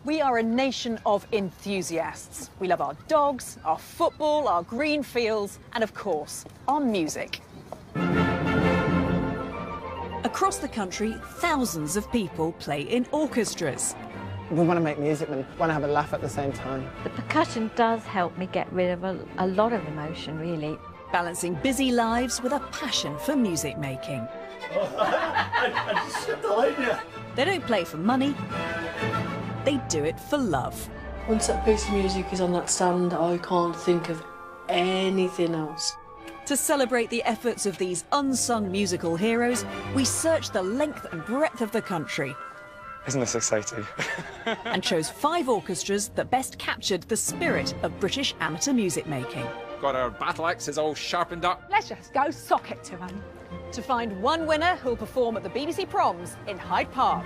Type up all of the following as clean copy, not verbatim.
We are a nation of enthusiasts. We love our dogs, our football, our green fields, and of course, our music. Across the country, thousands of people play in orchestras. We want to make music and want to have a laugh at the same time. The percussion does help me get rid of a lot of emotion, really. Balancing busy lives with a passion for music making. I just slipped the line here. They don't play for money, they do it for love. Once that piece of music is on that stand, I can't think of anything else. To celebrate the efforts of these unsung musical heroes, we searched the length and breadth of the country. Isn't this exciting? And chose 5 orchestras that best captured the spirit of British amateur music making. Got our battle axes all sharpened up. Let's just go sock it to them. To find one winner who'll perform at the BBC Proms in Hyde Park.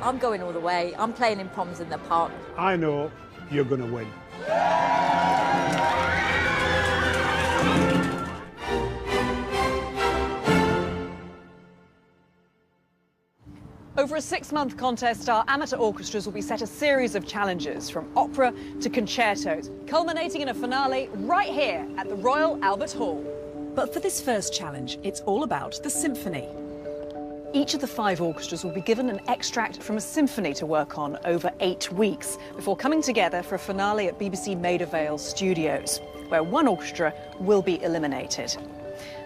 I'm going all the way. I'm playing in Proms in the park. I know you're going to win. Over a 6-month contest, our amateur orchestras will be set a series of challenges, from opera to concertos, culminating in a finale right here at the Royal Albert Hall. But for this first challenge, it's all about the symphony. Each of the 5 orchestras will be given an extract from a symphony to work on over 8 weeks, before coming together for a finale at BBC Maida Vale Studios, where one orchestra will be eliminated.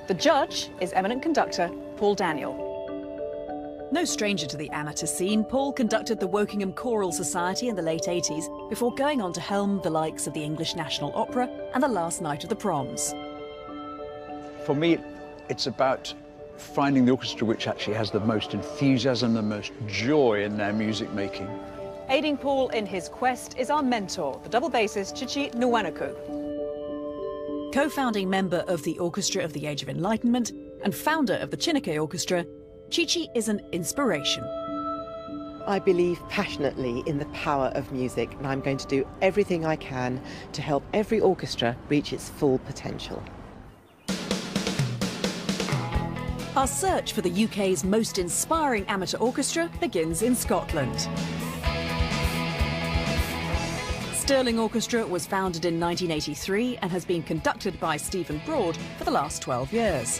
The judge is eminent conductor Paul Daniel. No stranger to the amateur scene, Paul conducted the Wokingham Choral Society in the late 80s before going on to helm the likes of the English National Opera and the Last Night of the Proms. For me, it's about finding the orchestra which actually has the most enthusiasm, the most joy in their music making. Aiding Paul in his quest is our mentor, the double bassist Chichi Nwanoku. Co-founding member of the Orchestra of the Age of Enlightenment and founder of the Chineke Orchestra, Chichi is an inspiration. I believe passionately in the power of music, and I'm going to do everything I can to help every orchestra reach its full potential. Our search for the UK's most inspiring amateur orchestra begins in Scotland. Stirling Orchestra was founded in 1983 and has been conducted by Stephen Broad for the last 12 years.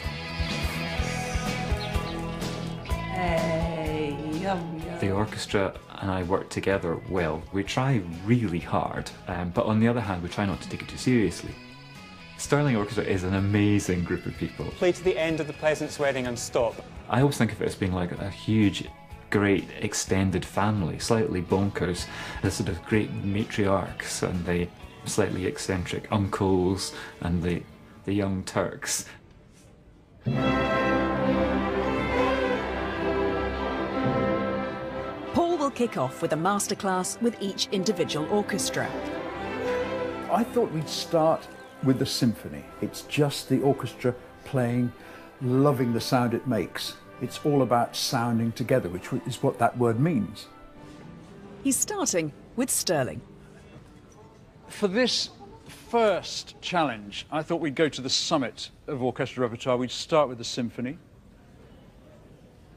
The orchestra and I work together well. We try really hard, but on the other hand, we try not to take it too seriously. Stirling Orchestra is an amazing group of people. Play to the end of the Pleasance Wedding and stop. I always think of it as being like a huge, great extended family, slightly bonkers. There's sort of great matriarchs and the slightly eccentric uncles and the young Turks. Paul will kick off with a masterclass with each individual orchestra. I thought we'd start with the symphony. It's just the orchestra playing, loving the sound it makes. It's all about sounding together, which is what that word means. He's starting with Stirling. For this first challenge, I thought we'd go to the summit of orchestral repertoire. We'd start with the symphony.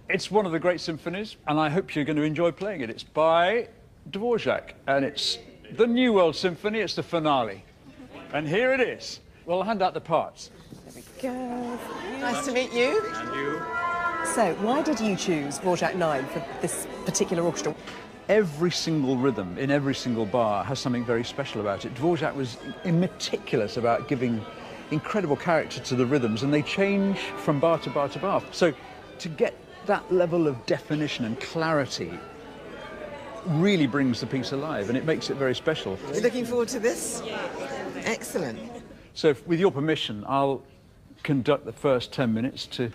It's one of the great symphonies, and I hope you're going to enjoy playing it. It's by Dvorak, and it's the New World Symphony. It's the finale. And here it is. Well, I'll hand out the parts. There we go. Nice to meet you. And you? So, why did you choose Dvorak 9 for this particular orchestra? Every single rhythm in every single bar has something very special about it. Dvorak was meticulous about giving incredible character to the rhythms, and they change from bar to bar to bar. So, to get that level of definition and clarity really brings the piece alive, and it makes it very special. You're looking forward to this? Excellent. So, with your permission, I'll conduct the first 10 minutes to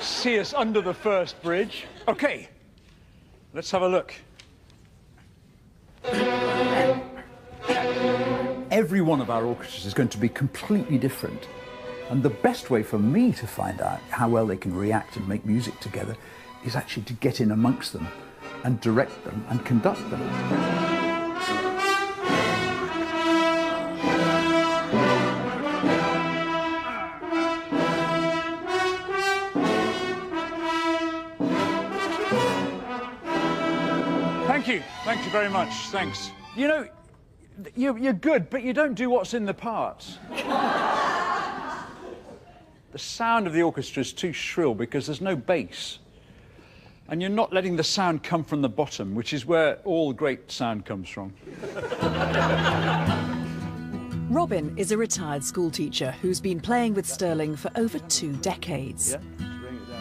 see us under the first bridge. Okay, let's have a look. Every one of our orchestras is going to be completely different. And the best way for me to find out how well they can react and make music together is actually to get in amongst them and direct them and conduct them. Thank you very much, thanks. You know, you're good, but you don't do what's in the parts. The sound of the orchestra is too shrill because there's no bass. And you're not letting the sound come from the bottom, which is where all great sound comes from. Robin is a retired schoolteacher who's been playing with Sterling for over 2 decades.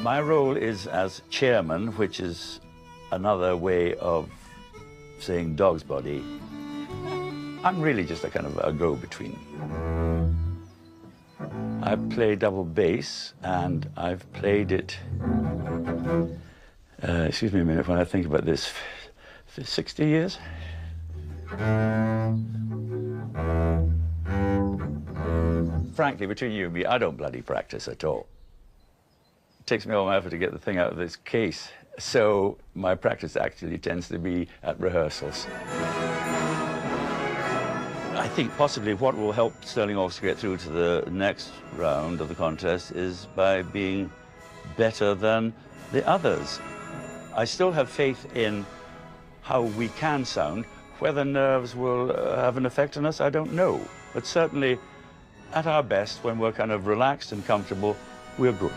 My role is as chairman, which is another way of saying dog's body. I'm really just a kind of a go-between. I play double bass, and I've played it, excuse me a minute, when I think about this, 60 years? Frankly, between you and me, I don't bloody practice at all. It takes me all my effort to get the thing out of this case. So my practice actually tends to be at rehearsals. I think possibly what will help Sterling Orchestra get through to the next round of the contest is by being better than the others. I still have faith in how we can sound. Whether nerves will have an effect on us, I don't know. But certainly, at our best, when we're kind of relaxed and comfortable, we're good.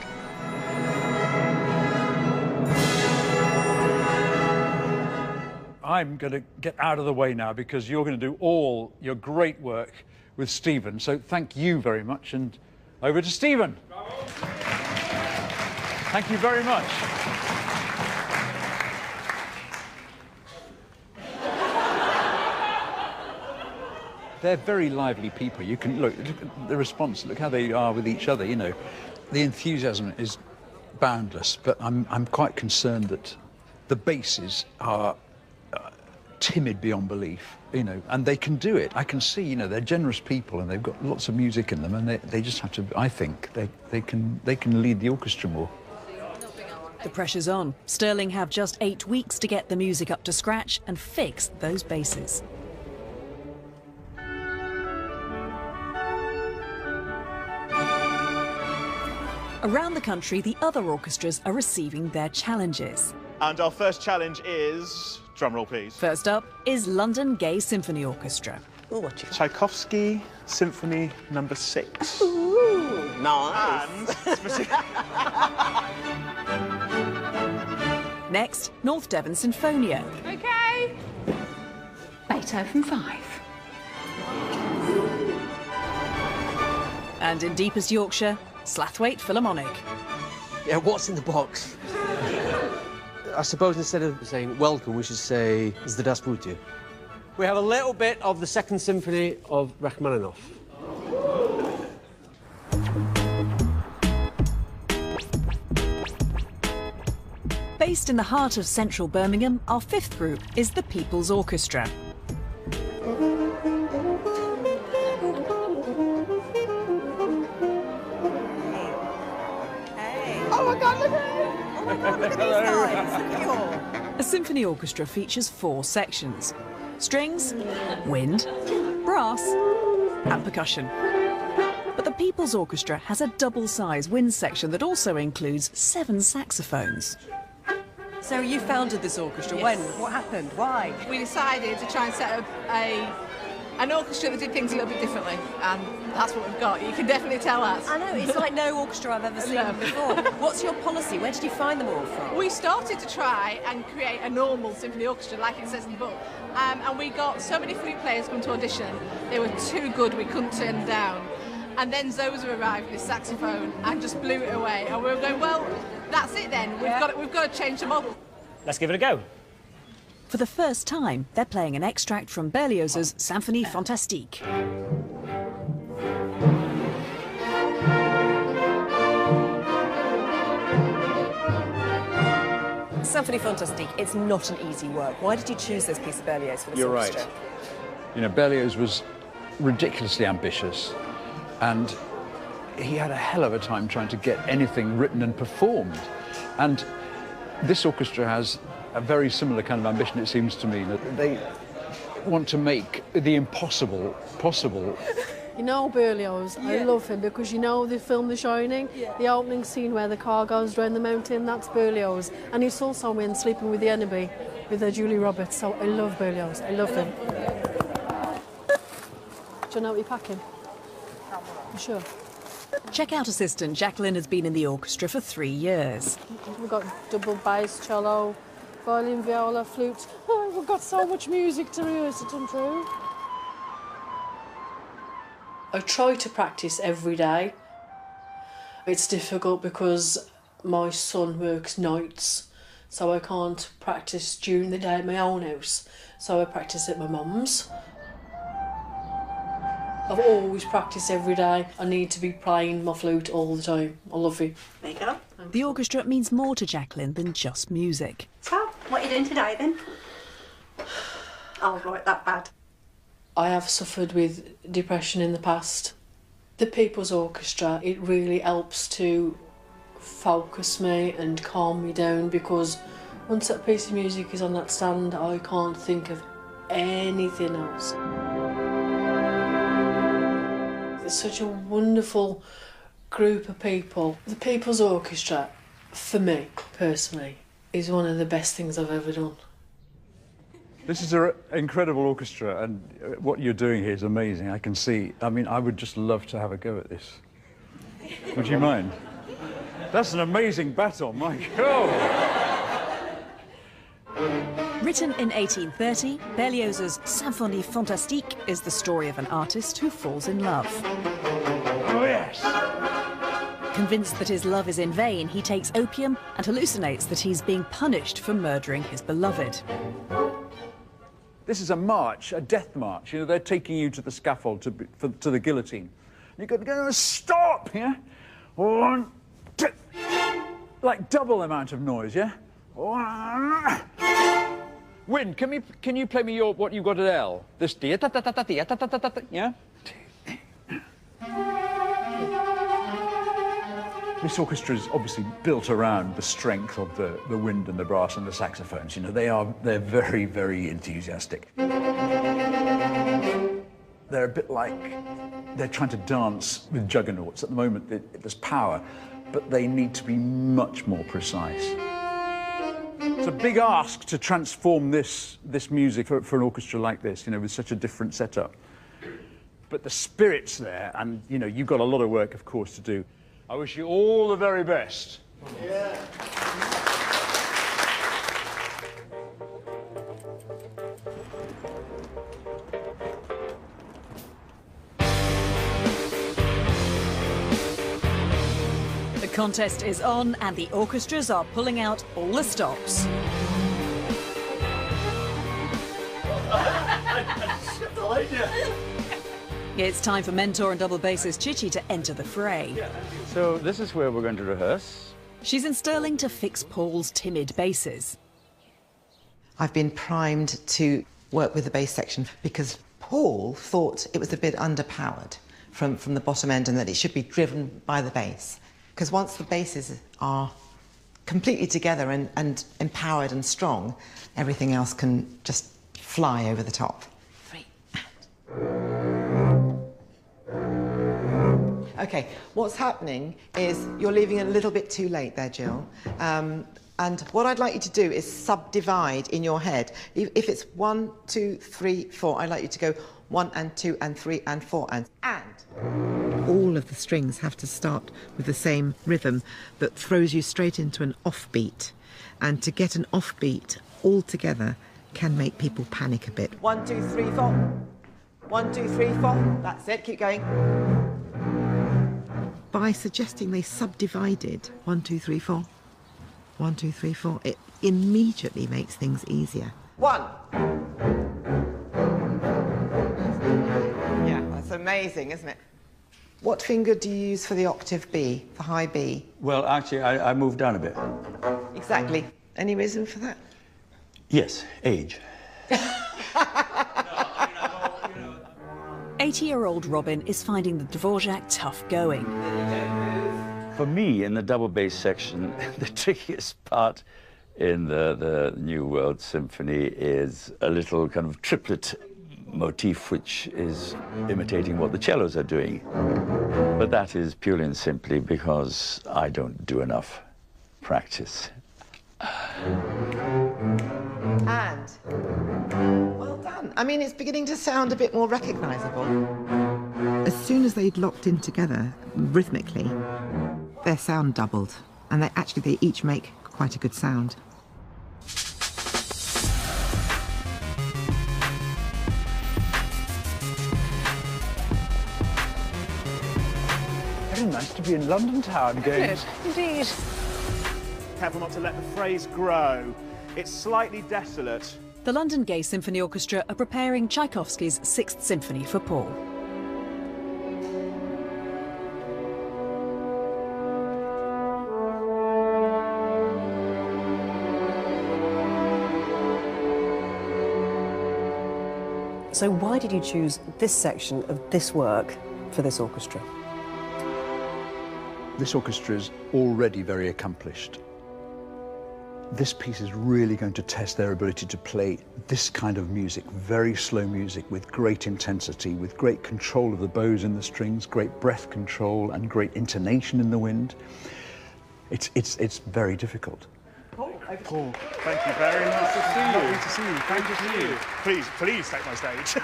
I'm going to get out of the way now because you're going to do all your great work with Stephen. So thank you very much, and over to Stephen. Bravo. Thank you very much. They're very lively people. You can look at the response, look how they are with each other, you know. The enthusiasm is boundless, but I'm quite concerned that the basses are timid beyond belief, you know, and they can do it. I can see, you know, they're generous people and they've got lots of music in them, and they just have to, I think, they can lead the orchestra more. The pressure's on. Sterling have just 8 weeks to get the music up to scratch and fix those basses. Around the country, the other orchestras are receiving their challenges. And our first challenge is, drumroll please. First up is London Gay Symphony Orchestra. Ooh, what you... Tchaikovsky Symphony No. 6. Ooh, nice. And Next, North Devon Sinfonia. OK. Beethoven 5. And in deepest Yorkshire, Slathwaite Philharmonic. Yeah, what's in the box? I suppose instead of saying welcome, we should say Zdravstvuyte. We have a little bit of the Second Symphony of Rachmaninoff. Based in the heart of central Birmingham, our fifth group is the People's Orchestra. A symphony orchestra features 4 sections: strings, wind, brass and percussion. But the People's Orchestra has a double-size wind section that also includes 7 saxophones. So you founded this orchestra. Yes. When? What happened? Why? We decided to try and set up an orchestra that did things a little bit differently, and that's what we've got. You can definitely tell that. I know, it's like no orchestra I've ever seen before. What's your policy? Where did you find them all from? We started to try and create a normal symphony orchestra, like it says in the book, and we got so many flute players come to audition. They were too good, we couldn't turn them down. And then Zoza arrived with his saxophone and just blew it away. And we were going, well, that's it then. We've got to change the model. Let's give it a go. For the first time, they're playing an extract from Berlioz's Symphonie Fantastique. Symphonie Fantastique, it's not an easy work. Why did you choose this piece of Berlioz for this You're orchestra? right. You know, Berlioz was ridiculously ambitious, and he had a hell of a time trying to get anything written and performed. And this orchestra has a very similar kind of ambition, it seems to me, that they want to make the impossible possible. You know Berlioz, I love him because you know the film The Shining, the opening scene where the car goes round the mountain, that's Berlioz. And he saw someone sleeping with the enemy. with Julie Roberts, so I love Berlioz. I love them. Do you know what you're packing? You sure? Checkout assistant Jacqueline has been in the orchestra for 3 years. We've got double bass, cello, violin, viola, flute. Oh, we've got so much music to rehearse, it's untrue. I try to practice every day. It's difficult because my son works nights, so I can't practice during the day at my own house, so I practice at my mum's. I've always practiced every day. I need to be playing my flute all the time. I love it. There you go. The orchestra means more to Jacqueline than just music. So, what are you doing today then? Oh, right, that bad. I have suffered with depression in the past. The People's Orchestra, it really helps to focus me and calm me down, because once that piece of music is on that stand, I can't think of anything else. It's such a wonderful group of people. The People's Orchestra, for me, personally, is one of the best things I've ever done. This is an incredible orchestra, and what you're doing here is amazing. I can see. I mean, I would just love to have a go at this. Would you mind? That's an amazing baton, my God! Written in 1830, Berlioz's Symphonie Fantastique is the story of an artist who falls in love. Oh, yes! Convinced that his love is in vain, he takes opium and hallucinates that he's being punished for murdering his beloved. This is a march, a death march. You know, they're taking you to the scaffold, to the guillotine. You've got to go, stop, yeah? 1, 2, like double the amount of noise, yeah? 1. Win, can you play me what you've got at L? This yeah? This orchestra is obviously built around the strength of the wind and the brass and the saxophones. You know, they're very, very enthusiastic. They're a bit like they're trying to dance with juggernauts. At the moment, there's power, but they need to be much more precise. It's a big ask to transform this music for an orchestra like this, you know, with such a different setup. But the spirit's there, and, you know, you've got a lot of work, of course, to do. I wish you all the very best. Yeah. The contest is on and the orchestras are pulling out all the stops. It's time for mentor and double bassist Chichi to enter the fray. So this is where we're going to rehearse. She's in Stirling to fix Paul's timid basses. I've been primed to work with the bass section because Paul thought it was a bit underpowered from the bottom end and that it should be driven by the bass. Because once the basses are completely together and empowered and strong, everything else can just fly over the top. 3 and... OK, what's happening is you're leaving it a little bit too late there, Jill. And what I'd like you to do is subdivide in your head. If it's 1, 2, 3, 4, I'd like you to go 1 and 2 and 3 and 4 and. All of the strings have to start with the same rhythm that throws you straight into an offbeat. And to get an offbeat all together can make people panic a bit. 1, 2, 3, 4. 1, 2, 3, 4. That's it, keep going. By suggesting they subdivided 1, 2, 3, 4. 1, 2, 3, 4. It immediately makes things easier. 1. Yeah, that's amazing, isn't it? What finger do you use for the octave B, the high B? Well, actually, I moved down a bit. Exactly. Any reason for that? Yes, age. 80-year-old Robin is finding the Dvorak tough going. For me, in the double bass section, the trickiest part in the New World Symphony is a little kind of triplet motif which is imitating what the cellos are doing. But that is purely and simply because I don't do enough practice. And well done. I mean, it's beginning to sound a bit more recognisable. As soon as they'd locked in together rhythmically, their sound doubled, and they each make quite a good sound. Very nice to be in London town again. Indeed. Careful not to let the phrase grow. It's slightly desolate. The London Gay Symphony Orchestra are preparing Tchaikovsky's Sixth Symphony for Paul. So why did you choose this section of this work for this orchestra? This orchestra is already very accomplished. This piece is really going to test their ability to play this kind of music, very slow music with great intensity, with great control of the bows and the strings, great breath control and great intonation in the wind. It's very difficult. Paul, thank you very much. Good to see you. Thank you to see you. Please take my stage.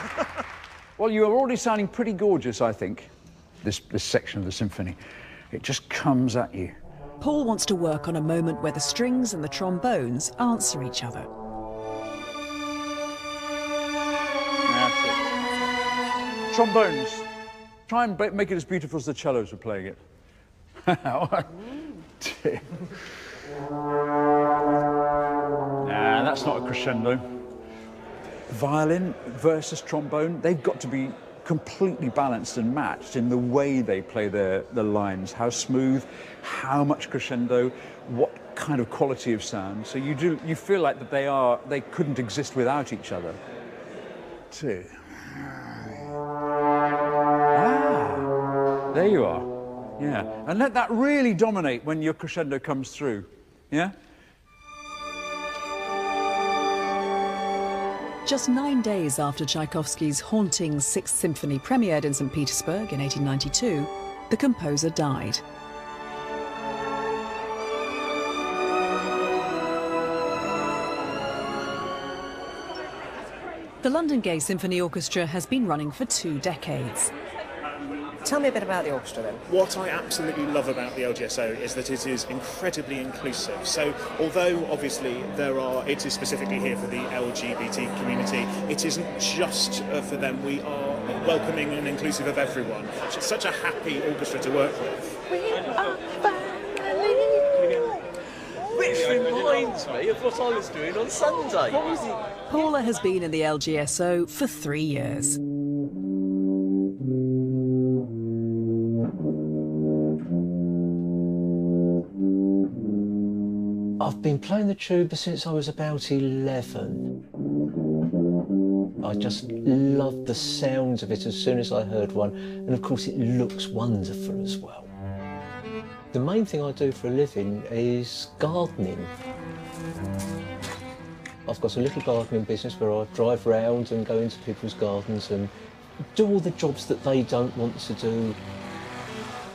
Well, you are already sounding pretty gorgeous, I think, this section of the symphony. It just comes at you. Paul wants to work on a moment where the strings and the trombones answer each other. That's it. Trombones. Try and make it as beautiful as the cellos were playing it. Nah, that's not a crescendo. Violin versus trombone, they've got to be completely balanced and matched in the way they play the lines, how smooth, how much crescendo, what kind of quality of sound. So you feel like that they couldn't exist without each other. Two. There you are. Yeah. And let that really dominate when your crescendo comes through. Yeah? Just 9 days after Tchaikovsky's haunting Sixth Symphony premiered in St. Petersburg in 1892, the composer died. The London Gay Symphony Orchestra has been running for 2 decades. Tell me a bit about the orchestra then. What I absolutely love about the LGSO is that it is incredibly inclusive. So although obviously it is specifically here for the LGBT community, it isn't just for them. We are welcoming and inclusive of everyone. It's such a happy orchestra to work with. We are family. Which reminds me of what I was doing on Sunday. What was it? Paula has been in the LGSO for 3 years. I've been playing the tuba since I was about 11. I just loved the sounds of it as soon as I heard one, and of course it looks wonderful as well. The main thing I do for a living is gardening. I've got a little gardening business where I drive round and go into people's gardens and do all the jobs that they don't want to do.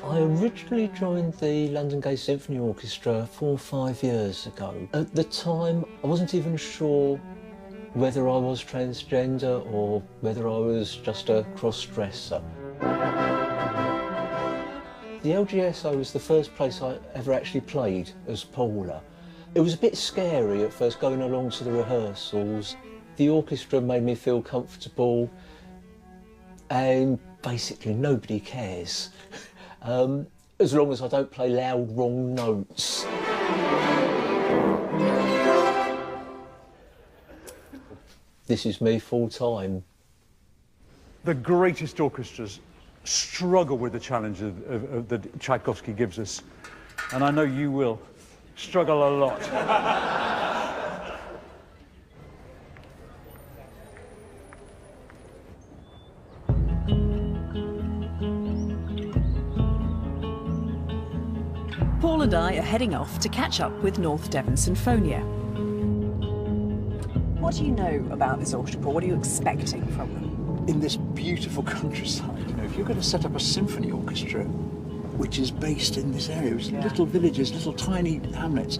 I originally joined the London Gay Symphony Orchestra 4 or 5 years ago. At the time, I wasn't even sure whether I was transgender or whether I was just a cross-dresser. The LGSO was the first place I ever actually played as Paula. It was a bit scary at first going along to the rehearsals. The orchestra made me feel comfortable and basically nobody cares. As long as I don't play loud, wrong notes. This is me full time. The greatest orchestras struggle with the challenge that Tchaikovsky gives us. And I know you will struggle a lot. Paul and I are heading off to catch up with North Devon Sinfonia. What do you know about this orchestra, Paul? What are you expecting from them? In this beautiful countryside, you know, if you're going to set up a symphony orchestra, which is based in this area, little villages, little tiny hamlets,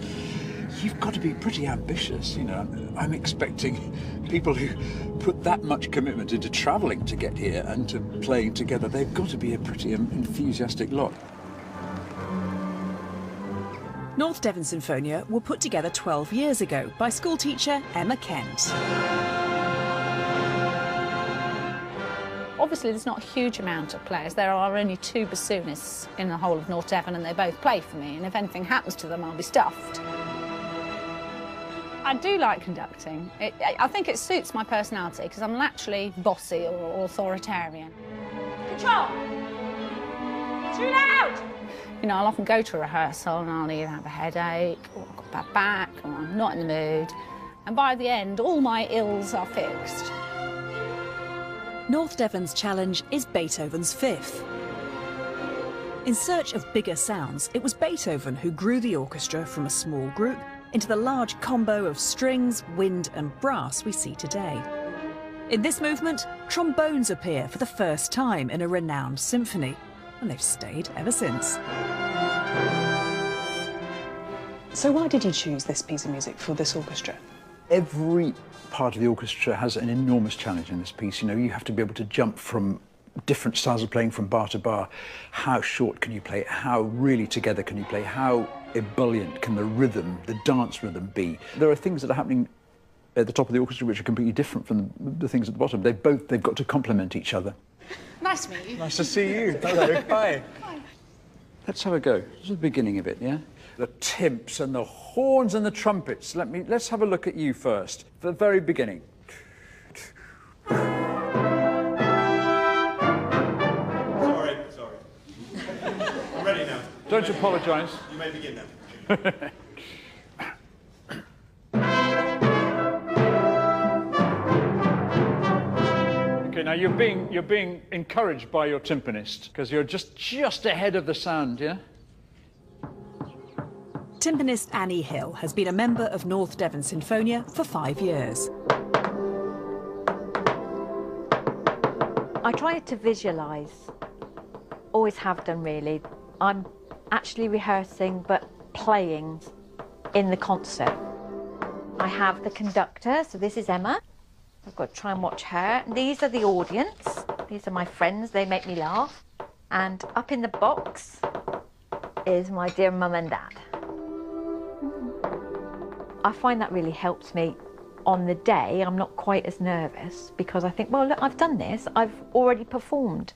you've got to be pretty ambitious, you know. I'm expecting people who put that much commitment into travelling to get here and to playing together. They've got to be a pretty enthusiastic lot. North Devon Sinfonia were put together 12 years ago by schoolteacher Emma Kent. Obviously, there's not a huge amount of players. There are only 2 bassoonists in the whole of North Devon, and they both play for me, and if anything happens to them, I'll be stuffed. I do like conducting. I think it suits my personality, because I'm naturally bossy or authoritarian. Control! Too loud! You know, I'll often go to a rehearsal and I'll either have a headache, or I've got a bad back, or I'm not in the mood, and by the end, all my ills are fixed. North Devon's challenge is Beethoven's Fifth. In search of bigger sounds, it was Beethoven who grew the orchestra from a small group into the large combo of strings, wind and brass we see today. In this movement, trombones appear for the first time in a renowned symphony, and they've stayed ever since. So why did you choose this piece of music for this orchestra? Every part of the orchestra has an enormous challenge in this piece. You know, you have to be able to jump from different styles of playing from bar to bar. How short can you play it? How really together can you play? How ebullient can the rhythm, the dance rhythm be? There are things that are happening at the top of the orchestra which are completely different from the things at the bottom. They've got to complement each other. Nice to meet you. Nice to see you. Hello. Hi. Let's have a go. This is the beginning of it, yeah? The timps and the horns and the trumpets. Let's have a look at you first. The very beginning. Sorry. I'm ready now. Don't apologise. You may begin now. Okay, now you're being encouraged by your timpanist because you're just ahead of the sound, yeah? Timpanist Annie Hill has been a member of North Devon Sinfonia for 5 years. I try to visualise, always have done really. I'm actually rehearsing but playing in the concert. I have the conductor, so this is Emma. I've got to try and watch her. These are the audience. These are my friends, they make me laugh. And up in the box is my dear mum and dad. I find that really helps me on the day. I'm not quite as nervous because I think, well, look, I've done this. I've already performed.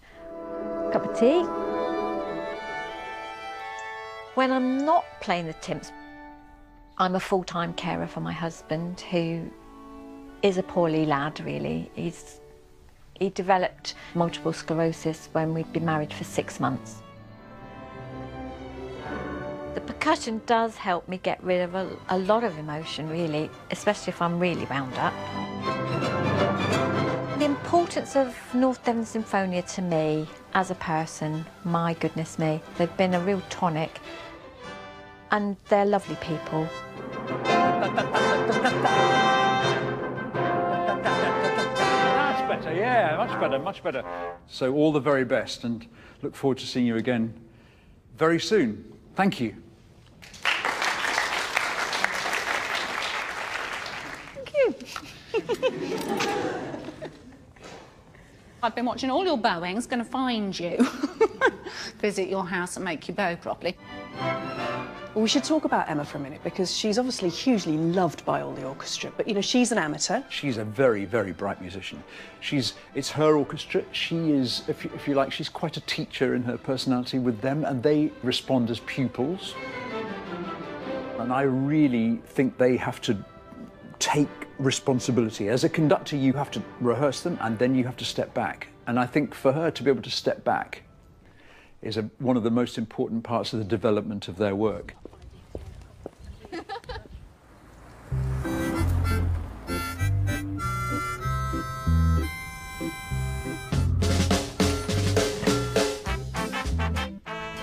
Cup of tea. When I'm not playing the timps, I'm a full-time carer for my husband, who is a poorly lad, really. He developed multiple sclerosis when we'd been married for 6 months. The percussion does help me get rid of a lot of emotion, really, especially if I'm really wound up. The importance of North Devon Sinfonia to me as a person, my goodness me, they've been a real tonic, and they're lovely people. That's better, yeah, much better. So all the very best, and look forward to seeing you again very soon. Thank you. Thank you. I've been watching all your bowings, going to find you. Visit your house and make you bow properly. Well, we should talk about Emma for a minute, because she's obviously hugely loved by all the orchestra, but, you know, she's an amateur. She's a very, very bright musician. It's her orchestra. She is, if you like, she's quite a teacher in her personality with them, and they respond as pupils. And I really think they have to take responsibility. As a conductor, you have to rehearse them, and then you have to step back. And I think for her to be able to step back is one of the most important parts of the development of their work.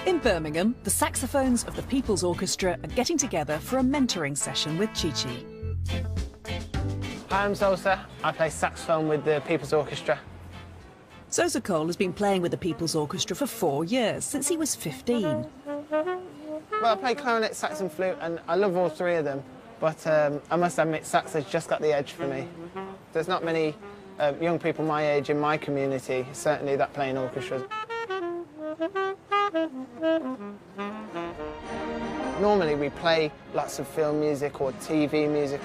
In Birmingham, the saxophones of the People's Orchestra are getting together for a mentoring session with Chi-Chi. Hi, I'm Zosa. I play saxophone with the People's Orchestra. Zosa Cole has been playing with the People's Orchestra for 4 years, since he was 15. Well, I play clarinet, sax and flute, and I love all three of them. but I must admit sax has just got the edge for me. There's not many young people my age in my community, certainly, that play in orchestras. Normally we play lots of film music or TV music.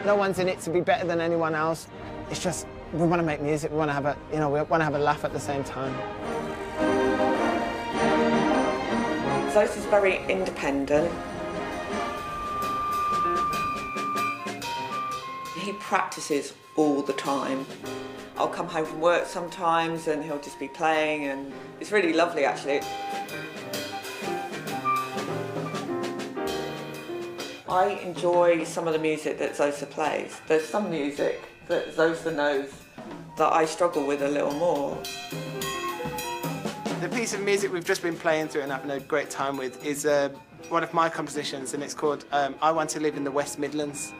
No one's in it to be better than anyone else. It's just, we want to make music, we want to have a, we want to have a laugh at the same time. Zeus is very independent. He practices all the time. I'll come home from work sometimes and he'll just be playing, and it's really lovely actually. I enjoy some of the music that Zosa plays. There's some music that Zosa knows that I struggle with a little more. The piece of music we've just been playing through and having a great time with is one of my compositions, and it's called I Want to Live in the West Midlands.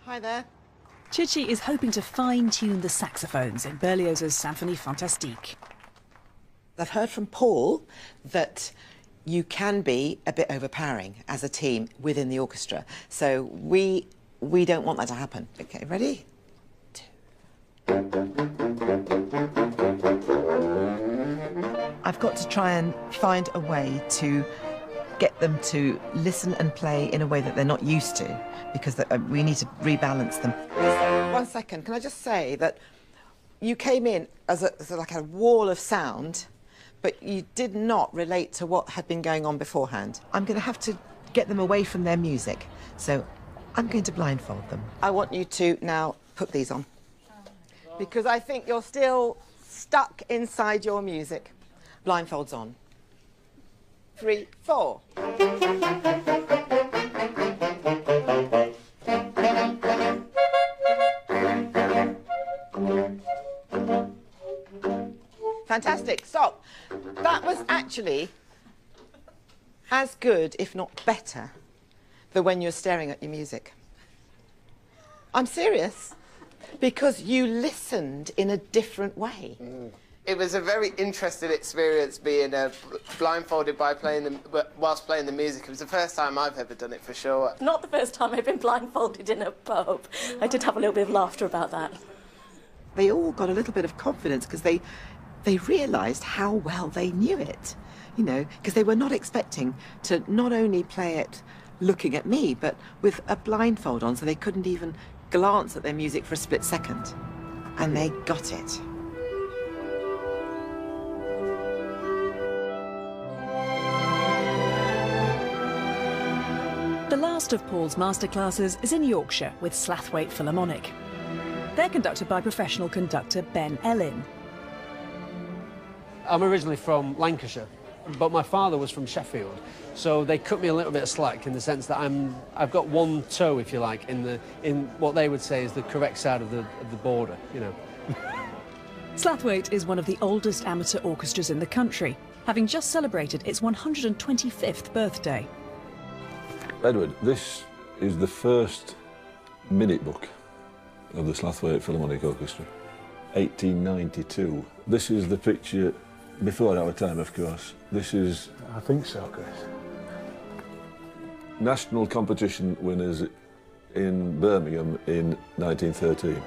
Hi there. Chichi is hoping to fine-tune the saxophones in Berlioz's Symphonie Fantastique. I've heard from Paul that you can be a bit overpowering as a team within the orchestra. So we don't want that to happen. Okay, ready? 2. I've got to try and find a way to get them to listen and play in a way that they're not used to, because we need to rebalance them. 1 second, can I just say that you came in as like a wall of sound, but you did not relate to what had been going on beforehand. I'm going to have to get them away from their music, so I'm going to blindfold them. I want you to now put these on, because I think you're still stuck inside your music. Blindfolds on. 3, 4. Fantastic. So, that was actually as good, if not better, than when you're staring at your music. I'm serious, because you listened in a different way. It was a very interesting experience being blindfolded whilst playing the music. It was the first time I've ever done it, for sure. Not the first time I've been blindfolded in a pub. I did have a little bit of laughter about that. They all got a little bit of confidence because they realised how well they knew it, because they were not expecting to not only play it looking at me, but with a blindfold on, so they couldn't even glance at their music for a split second. And they got it. The last of Paul's masterclasses is in Yorkshire with Slathwaite Philharmonic. They're conducted by professional conductor Ben Ellin. I'm originally from Lancashire, but my father was from Sheffield, so they cut me a little bit of slack in the sense that I've got one toe, if you like, in what they would say is the correct side of the border, Slathwaite is one of the oldest amateur orchestras in the country, having just celebrated its 125th birthday. Edward, this is the first minute book of the Slathwaite Philharmonic Orchestra, 1892. This is the picture before our time, of course. This is... I think so, Chris. National competition winners in Birmingham in 1913.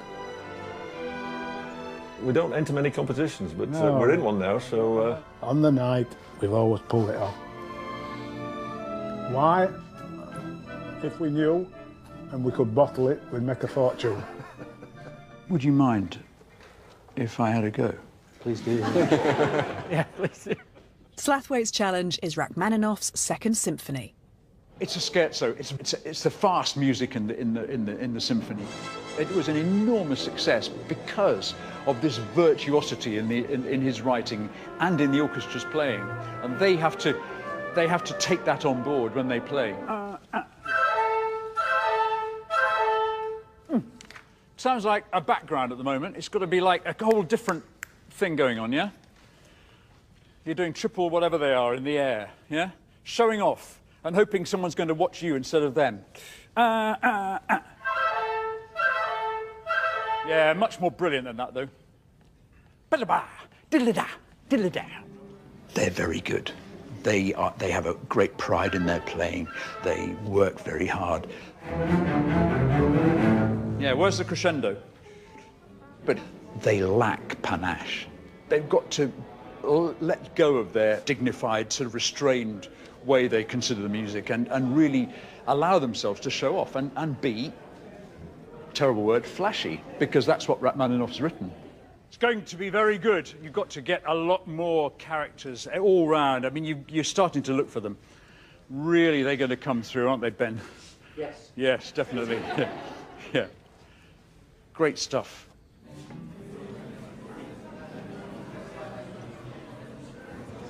We don't enter many competitions, but No. we're in one now, so... On the night, we've always pulled it off. Why? If we knew and we could bottle it, we'd make a fortune. Would you mind if I had a go? Please do. Yeah, please do. Slathwaite's challenge is Rachmaninoff's Second Symphony. It's a scherzo. It's the fast music in the symphony. It was an enormous success because of this virtuosity in his writing and in the orchestra's playing, and they have to take that on board when they play. Sounds like a background at the moment. It's got to be like a whole different thing going on, yeah? You're doing triple whatever they are in the air, yeah? Showing off and hoping someone's going to watch you instead of them. Yeah, much more brilliant than that, though. Ba-da-ba, diddly-da, Fiddler down. They're very good. They have a great pride in their playing. They work very hard. Yeah, where's the crescendo? But they lack panache. They've got to let go of their dignified, sort of restrained way they consider the music and really allow themselves to show off and be, terrible word, flashy, because that's what Rachmaninoff's written. It's going to be very good. You've got to get a lot more characters all round. I mean, you're starting to look for them. Really, they're going to come through, aren't they, Ben? Yes. Yes, definitely. Yeah. Yeah. Great stuff.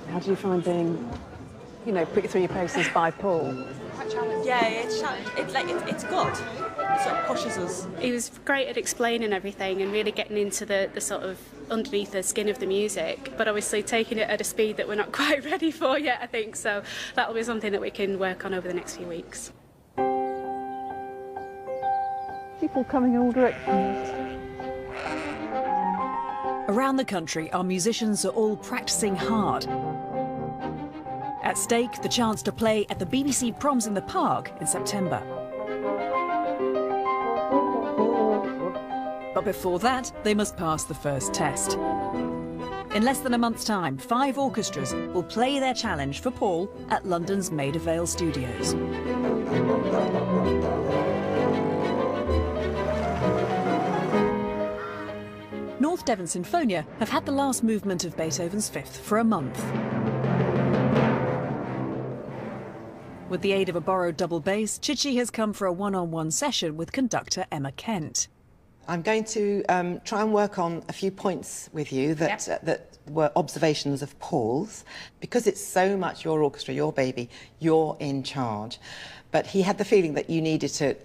How do you find being, you know, put through your paces by Paul? Yeah, it's good. It sort of pushes us. He was great at explaining everything and really getting into the sort of underneath the skin of the music, but obviously taking it at a speed that we're not quite ready for yet, I think. So that'll be something that we can work on over the next few weeks. People coming all directions. Around the country, our musicians are all practicing hard. At stake, the chance to play at the BBC Proms in the Park in September. But before that, they must pass the first test. In less than a month's time, 5 orchestras will play their challenge for Paul at London's Maida Vale Studios. North Devon Sinfonia have had the last movement of Beethoven's Fifth for a month. With the aid of a borrowed double bass, Chichi has come for a one-on-one session with conductor Emma Kent. I'm going to try and work on a few points with you that, that were observations of Paul's. Because it's so much your orchestra, your baby, you're in charge. But he had the feeling that you needed to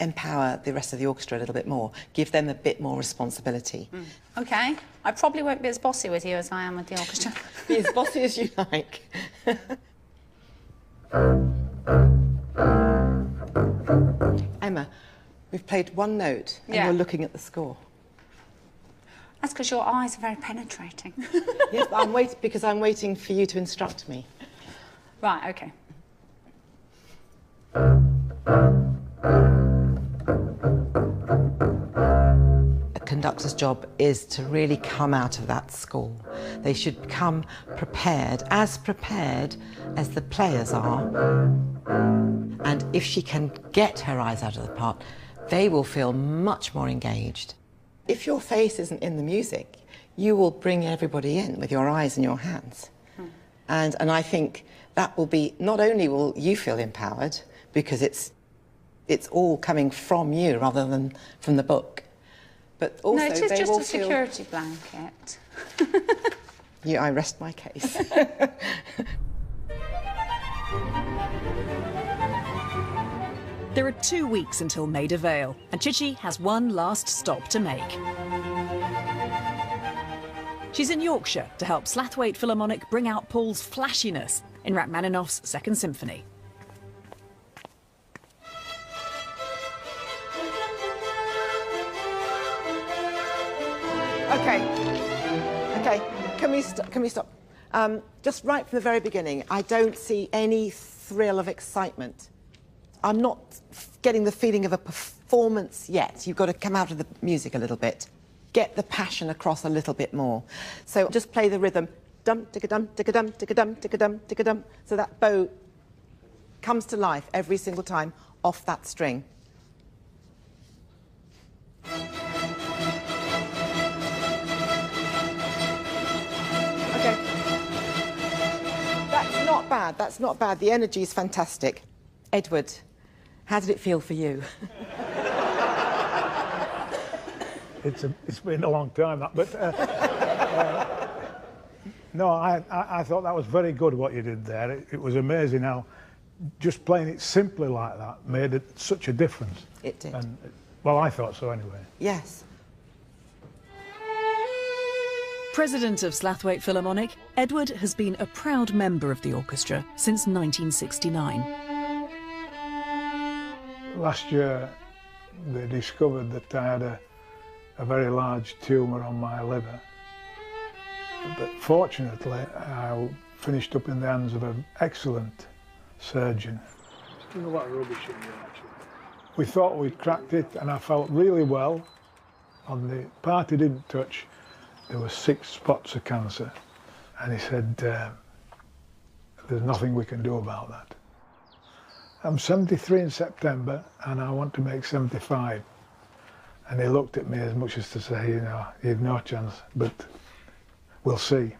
empower the rest of the orchestra a little bit more, give them a bit more responsibility. OK, I probably won't be as bossy with you as I am with the orchestra. Be as bossy as you like. Emma, we've played one note and you're looking at the score. That's because your eyes are very penetrating. Yes, but because I'm waiting for you to instruct me. Right, OK. A conductor's job is to really come out of that score. They should come prepared as the players are. And if she can get her eyes out of the part, they will feel much more engaged. If your face isn't in the music, you will bring everybody in with your eyes and your hands. And I think that will be, not only will you feel empowered, because it's all coming from you rather than from the book, but also no, it is they just will a security blanket. I rest my case. There are 2 weeks until Maida Vale, and Chichi has one last stop to make. She's in Yorkshire to help Slathwaite Philharmonic bring out Paul's flashiness in Rachmaninoff's Second Symphony. Okay, can we stop? Just right from the very beginning, I don't see any thrill of excitement. I'm not getting the feeling of a performance yet. You've got to come out of the music a little bit. Get the passion across a little bit more. So just play the rhythm. Dum, ticka-dum, ticka-dum, ticka-dum, ticka-dum, ticka-dum. So that bow comes to life every single time off that string. Okay. That's not bad. That's not bad. The energy is fantastic. Edward, how did it feel for you? It's been a long time, that, but no, I thought that was very good what you did there. It was amazing how just playing it simply like that made it such a difference. It did. And, well, I thought so anyway. Yes. President of Slathwaite Philharmonic, Edward has been a proud member of the orchestra since 1969. Last year, they discovered that I had a very large tumour on my liver. But fortunately, I finished up in the hands of an excellent surgeon. I don't know what rubbish it was, actually. We thought we'd cracked it, and I felt really well. On the part he didn't touch, there were 6 spots of cancer. And he said, there's nothing we can do about that. I'm 73 in September, and I want to make 75. And he looked at me as much as to say, you know, you've no chance, but we'll see.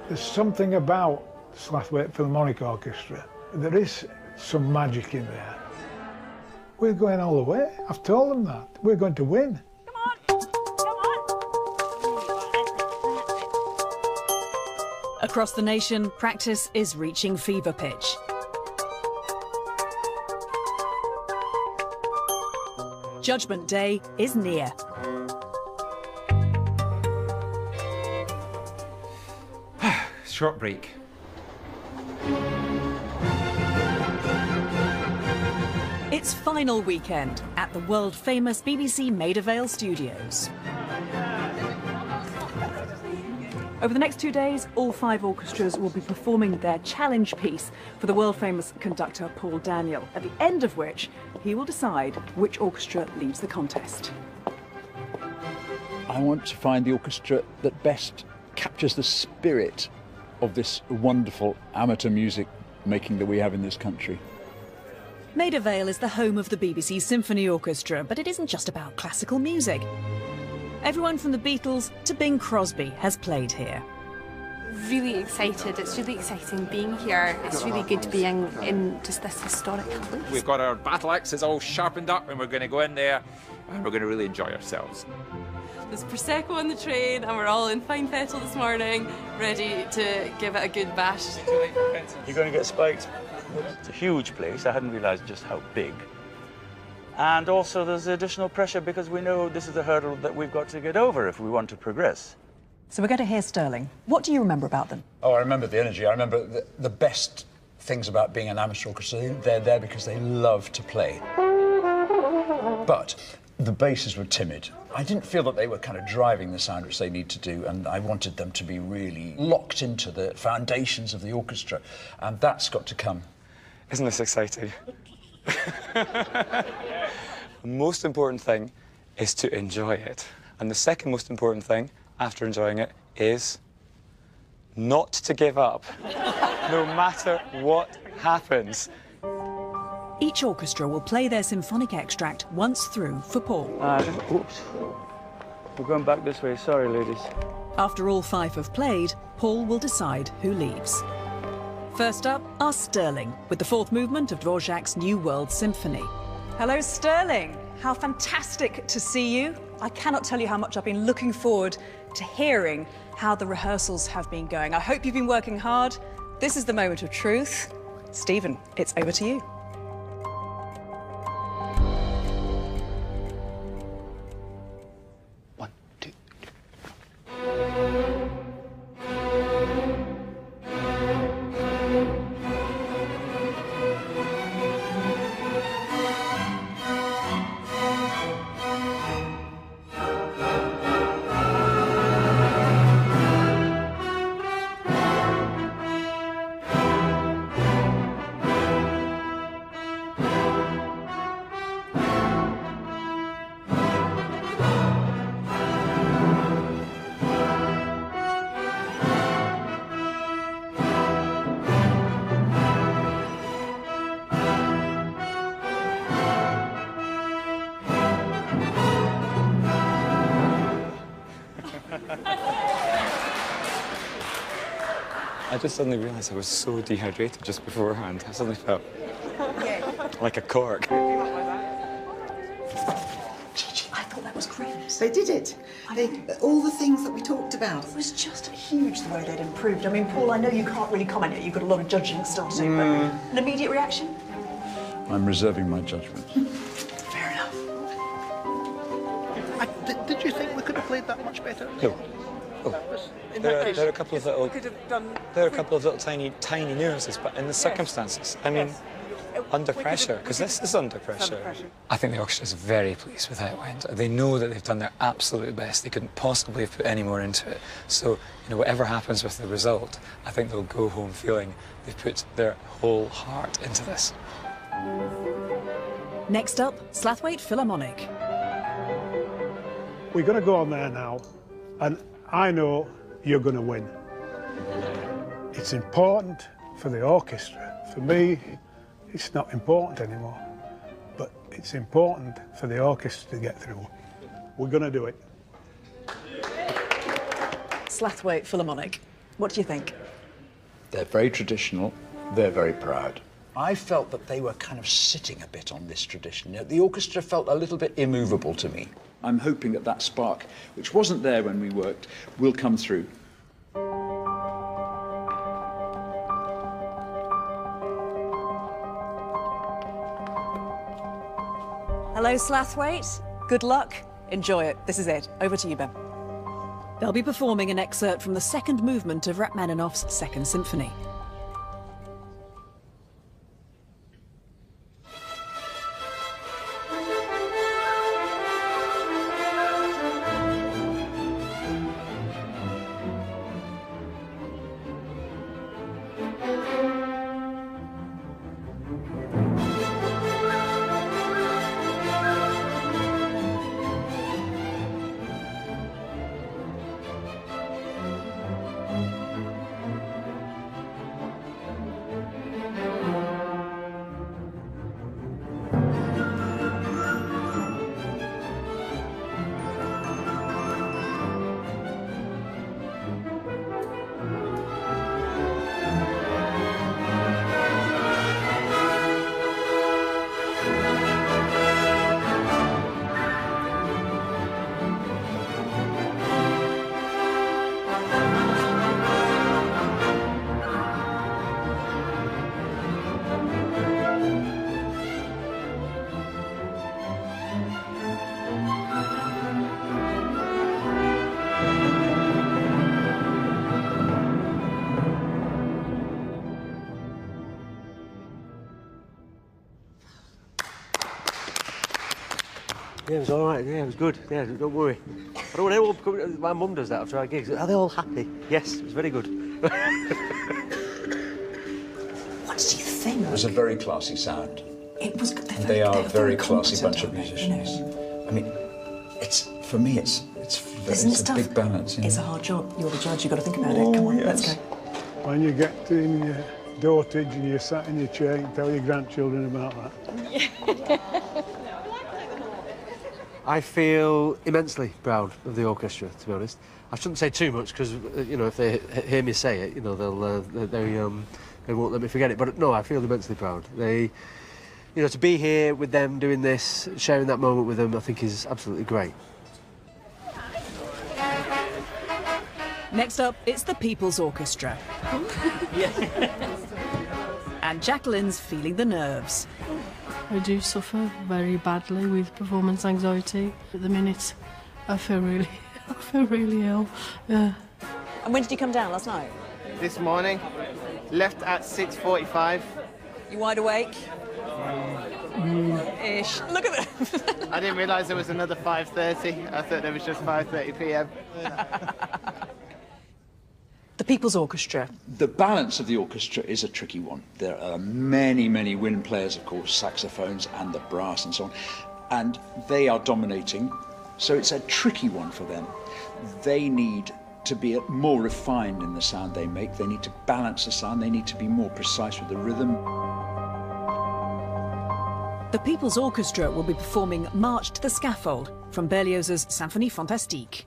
There's something about the Slathwaite Philharmonic Orchestra. There is some magic in there. We're going all the way. I've told them that. We're going to win. Across the nation, practice is reaching fever pitch. Judgment Day is near. Short break. It's final weekend at the world-famous BBC Maida Vale studios. Over the next 2 days, all 5 orchestras will be performing their challenge piece for the world-famous conductor Paul Daniel, at the end of which he will decide which orchestra leads the contest. I want to find the orchestra that best captures the spirit of this wonderful amateur music making that we have in this country. Maida Vale is the home of the BBC Symphony Orchestra, but it isn't just about classical music. Everyone from the Beatles to Bing Crosby has played here. Really excited. It's really exciting being here. It's really good to be in just this historic place. We've got our battle axes all sharpened up and we're going to go in there and we're going to really enjoy ourselves. There's Prosecco on the train and we're all in fine fettle this morning, ready to give it a good bash. You're going to get spiked. It's a huge place. I hadn't realised just how big. And also there's additional pressure because we know this is a hurdle that we've got to get over if we want to progress. So we're going to hear Sterling. What do you remember about them? Oh, I remember the energy. I remember the best things about being an amateur orchestra. They're there because they love to play. But the basses were timid. I didn't feel that they were kind of driving the sound which they need to do, and I wanted them to be really locked into the foundations of the orchestra, and that's got to come. Isn't this exciting? The most important thing is to enjoy it. And the second most important thing, after enjoying it, is not to give up, no matter what happens. Each orchestra will play their symphonic extract once through for Paul. Oops. We're going back this way. Sorry, ladies. After all 5 have played, Paul will decide who leaves. First up are Sterling, with the 4th movement of Dvorak's New World Symphony. Hello, Sterling. How fantastic to see you. I cannot tell you how much I've been looking forward to hearing how the rehearsals have been going. I hope you've been working hard. This is the moment of truth. Stephen, it's over to you. I just suddenly realised I was so dehydrated just beforehand. I suddenly felt like a cork. Gigi, I thought that was great. They did it. All the things that we talked about. It was just huge the way they'd improved. I mean, Paul, I know you can't really comment yet. You've got a lot of judging still to do, but an immediate reaction? I'm reserving my judgment. Fair enough. Did you think we could have played that much better? No. There are a couple of little, tiny nuances, but in the circumstances, I mean, under pressure, because this is under pressure. I think the orchestra is very pleased with how it went. They know that they've done their absolute best. They couldn't possibly have put any more into it. So, you know, whatever happens with the result, I think they'll go home feeling they've put their whole heart into this. Next up, Slathwaite Philharmonic. We're going to go on there now, and I know you're going to win. It's important for the orchestra. For me, it's not important anymore, but it's important for the orchestra to get through. We're going to do it. Slathwaite Philharmonic, what do you think? They're very traditional, they're very proud. I felt that they were kind of sitting a bit on this tradition. The orchestra felt a little bit immovable to me. I'm hoping that that spark, which wasn't there when we worked, will come through. Hello, Slathwaite. Good luck. Enjoy it. This is it. Over to you, Ben. They'll be performing an excerpt from the second movement of Rachmaninoff's Second Symphony. Yeah, it was all right. Yeah, it was good. Yeah, don't worry. I don't want anyone coming. My mum does that after our gigs. Are they all happy? Yes, it was very good. What did you think? It was a very classy sound. It was. They are a very classy bunch of musicians. I mean, it's for me. It's a big balance. It's a hard job. You're the judge. You've got to think about it. Come on, let's go. When you get in your dotage and you're sat in your chair, you can tell your grandchildren about that. I feel immensely proud of the orchestra, to be honest. I shouldn't say too much because, you know, if they hear me say it, you know, they won't let me forget it. But no, I feel immensely proud. You know, to be here with them doing this, sharing that moment with them, I think is absolutely great. Next up, it's the People's Orchestra. And Jacqueline's feeling the nerves. I do suffer very badly with performance anxiety. At the minute, I feel really ill. Yeah. And when did you come down last night? This morning, left at 6:45. You wide awake? Ish. Look at that. I didn't realise there was another 5:30. I thought there was just 5:30 p.m. The People's Orchestra. The balance of the orchestra is a tricky one. There are many, many wind players, of course, saxophones and the brass and so on, and they are dominating, so it's a tricky one for them. They need to be more refined in the sound they make. They need to balance the sound. They need to be more precise with the rhythm. The People's Orchestra will be performing March to the Scaffold from Berlioz's Symphonie Fantastique.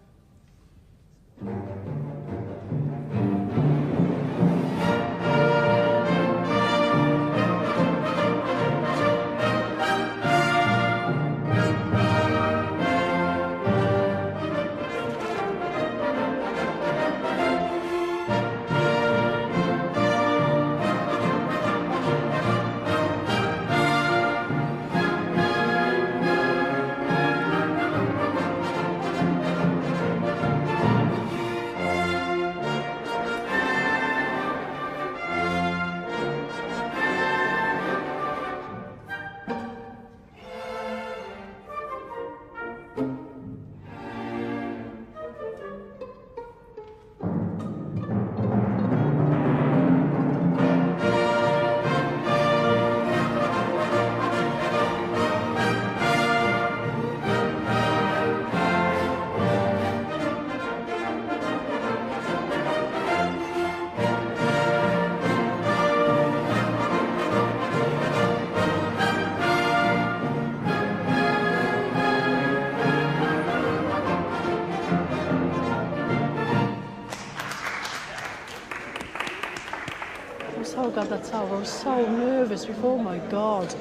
I'm so glad that's over. I was so nervous before, my God.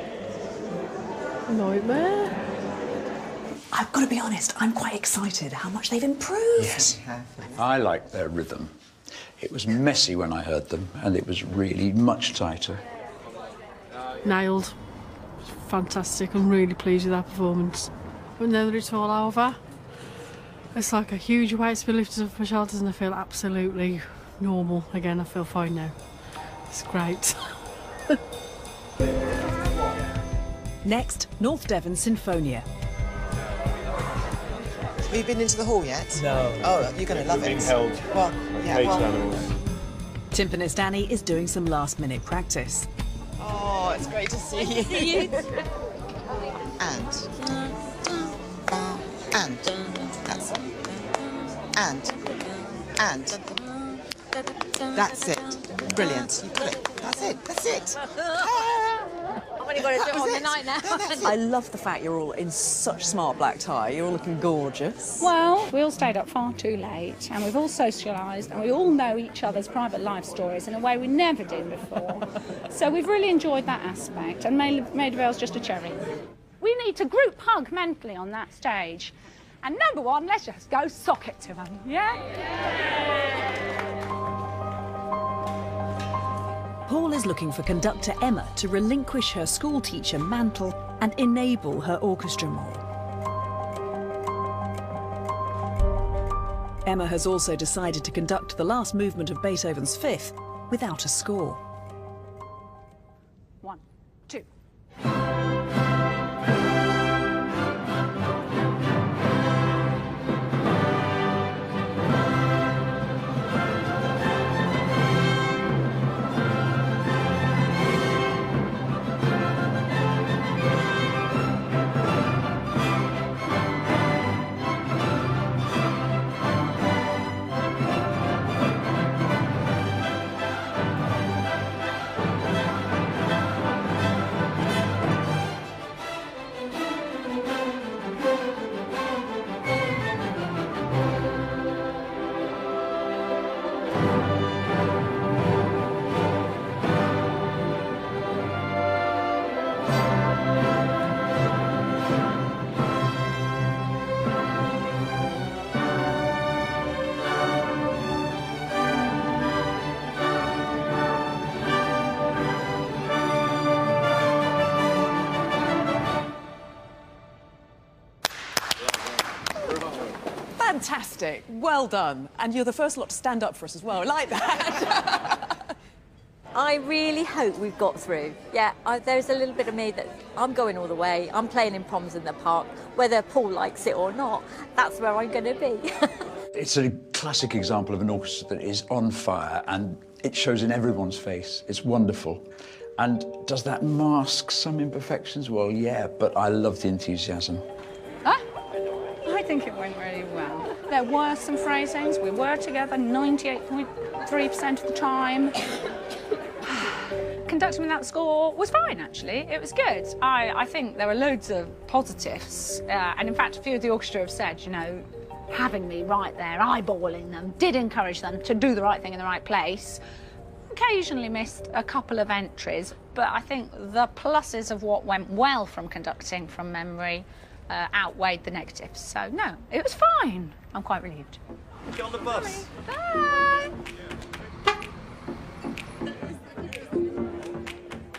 Nightmare. I've got to be honest, I'm quite excited how much they've improved. Yes. I like their rhythm. It was messy when I heard them, and it was really much tighter. Nailed. Fantastic. I'm really pleased with that performance. But now that it's all over, it's like a huge weight's been lifted off my shoulders and I feel absolutely normal again. I feel fine now. It's great. Next, North Devon Sinfonia. Have you been into the hall yet? No. Oh, you're going to love it. Being held. Well, yeah, Caged well. animals. Timpanist Annie is doing some last-minute practice. Oh, it's great to see you. And. That's it. And. That's it. Brilliant. You've got it. That's it. That's it. I've only got to do it on the night now. I love the fact you're all in such smart black tie. You're all looking gorgeous. Well, we all stayed up far too late and we've all socialised and we all know each other's private life stories in a way we never did before. So we've really enjoyed that aspect and Maid of Vale's just a cherry. We need to group hug mentally on that stage. And number one, let's just go sock it to them, yeah? Paul is looking for conductor Emma to relinquish her school teacher mantle and enable her orchestra more. Emma has also decided to conduct the last movement of Beethoven's Fifth without a score. 1, 2. Fantastic. Well done. And you're the first lot to stand up for us as well. I like that. I really hope we've got through. Yeah, there's a little bit of me that I'm going all the way. I'm playing in Proms in the park. Whether Paul likes it or not, that's where I'm going to be. It's a classic example of an orchestra that is on fire and it shows in everyone's face. It's wonderful. And does that mask some imperfections? Well, yeah, but I love the enthusiasm. I think it went really well. There were some phrasings. We were together 98.3% of the time. Conducting without score was fine, actually. It was good. I think there were loads of positives. And in fact, a few of the orchestra have said, you know, having me right there, eyeballing them, did encourage them to do the right thing in the right place. Occasionally missed a couple of entries, but I think the pluses of what went well from conducting from memory outweighed the negatives. So, no, it was fine. I'm quite relieved. Get on the bus. Bye.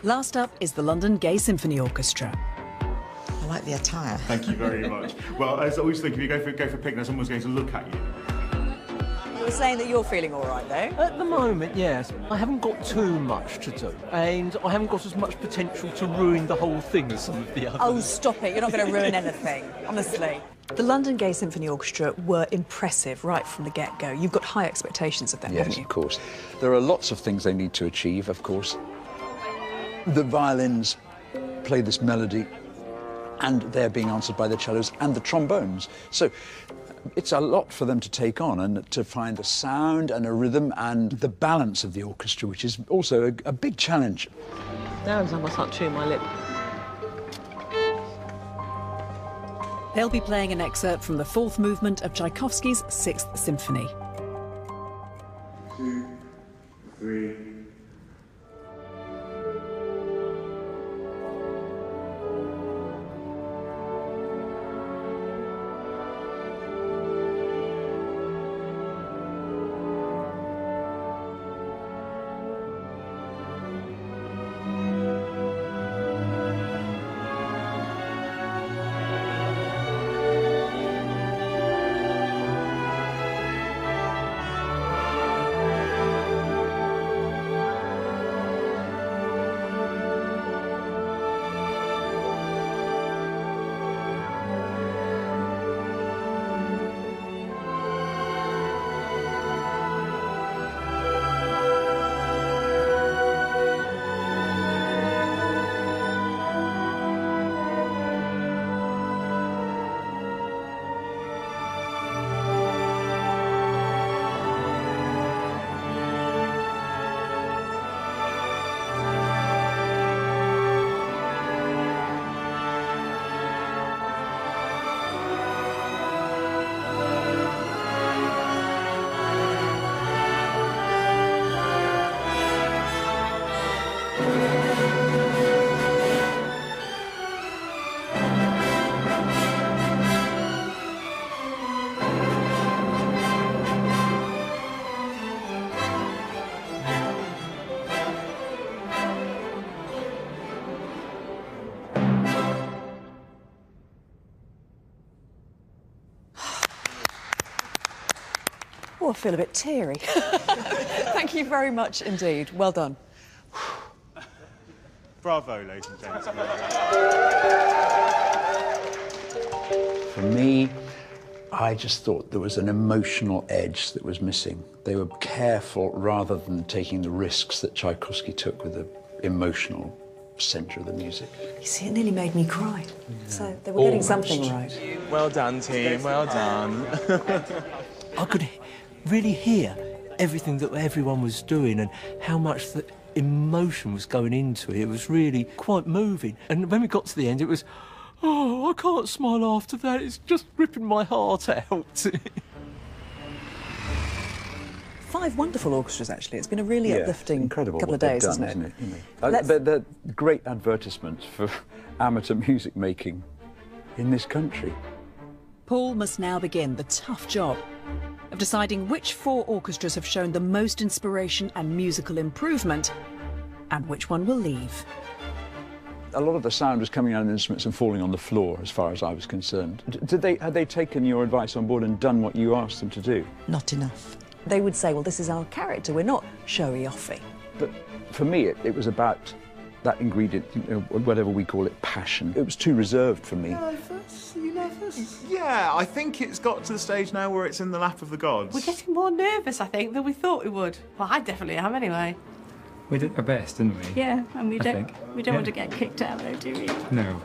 Last up is the London Gay Symphony Orchestra. I like the attire. Thank you very much. Well, as I always think, if you go for a picnic, someone's going to look at you. You're saying that you're feeling all right, though? At the moment, yes. I haven't got too much to do, and I haven't got as much potential to ruin the whole thing as some of the others. Oh, stop it. You're not going to ruin anything, honestly. The London Gay Symphony Orchestra were impressive right from the get-go. You've got high expectations of them, Yes, haven't you? of course. There are lots of things they need to achieve, of course. The violins play this melody, and they're being answered by the cellos and the trombones. So it's a lot for them to take on and to find a sound and a rhythm and the balance of the orchestra, which is also a big challenge. Now I'm almost not chewing my lip. They'll be playing an excerpt from the fourth movement of Tchaikovsky's Sixth Symphony. 2, 3, Oh, I feel a bit teary. Thank you very much indeed. Well done. Bravo, ladies and gentlemen. For me, I just thought there was an emotional edge that was missing. They were careful rather than taking the risks that Tchaikovsky took with the emotional centre of the music. You see, it nearly made me cry. So they were getting something right. Well done, team. Well done. I could really hear everything that everyone was doing and how much the emotion was going into it. It was really quite moving. And when we got to the end, it was, oh, I can't smile after that. It's just ripping my heart out. 5 wonderful orchestras, actually. It's been a really uplifting incredible couple of what they've days, done, isn't it? isn't it? They're great advertisements for amateur music making in this country. Paul must now begin the tough job of deciding which 4 orchestras have shown the most inspiration and musical improvement, and which one will leave. A lot of the sound was coming out of the instruments and falling on the floor, as far as I was concerned. Had they taken your advice on board and done what you asked them to do? Not enough. They would say, well, this is our character, we're not showy-offy. But for me, it was about that ingredient, whatever we call it, passion. It was too reserved for me. Nervous? Are you nervous? Yeah, I think it's got to the stage now where it's in the lap of the gods. We're getting more nervous, I think, than we thought we would. Well, I definitely am, anyway. We did our best, didn't we? Yeah, and we I don't think. want to get kicked out, though, do we? No.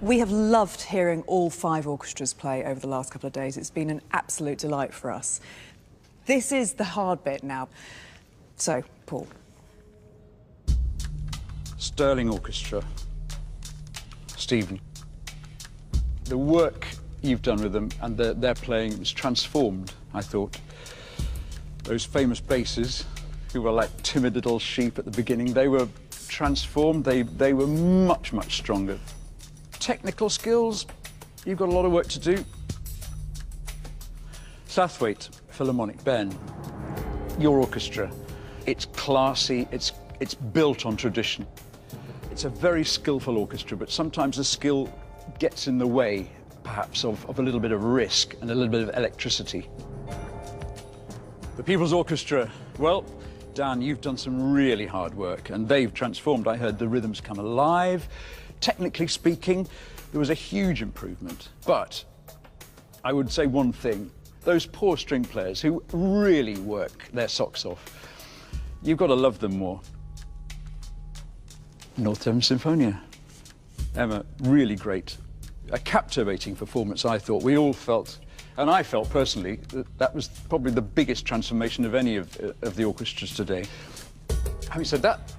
We have loved hearing all 5 orchestras play over the last couple of days. It's been an absolute delight for us. This is the hard bit now. So, Paul. Sterling Orchestra. Stephen. The work you've done with them and their playing was transformed, I thought. Those famous basses, who were like timid little sheep at the beginning, they were transformed. They were much, much stronger. Technical skills, you've got a lot of work to do. Southwaite Philharmonic, Ben, your orchestra, it's classy, it's built on tradition. It's a very skillful orchestra, but sometimes the skill gets in the way, perhaps, of a little bit of risk and a little bit of electricity. The People's Orchestra, well, Dan, you've done some really hard work, and they've transformed. I heard the rhythms come alive. Technically speaking, there was a huge improvement. But I would say one thing. Those poor string players who really work their socks off, you've got to love them more. North Devon Sinfonia. Emma, really great. A captivating performance, I thought. We all felt, and I felt personally, that was probably the biggest transformation of any of the orchestras today. Having said that,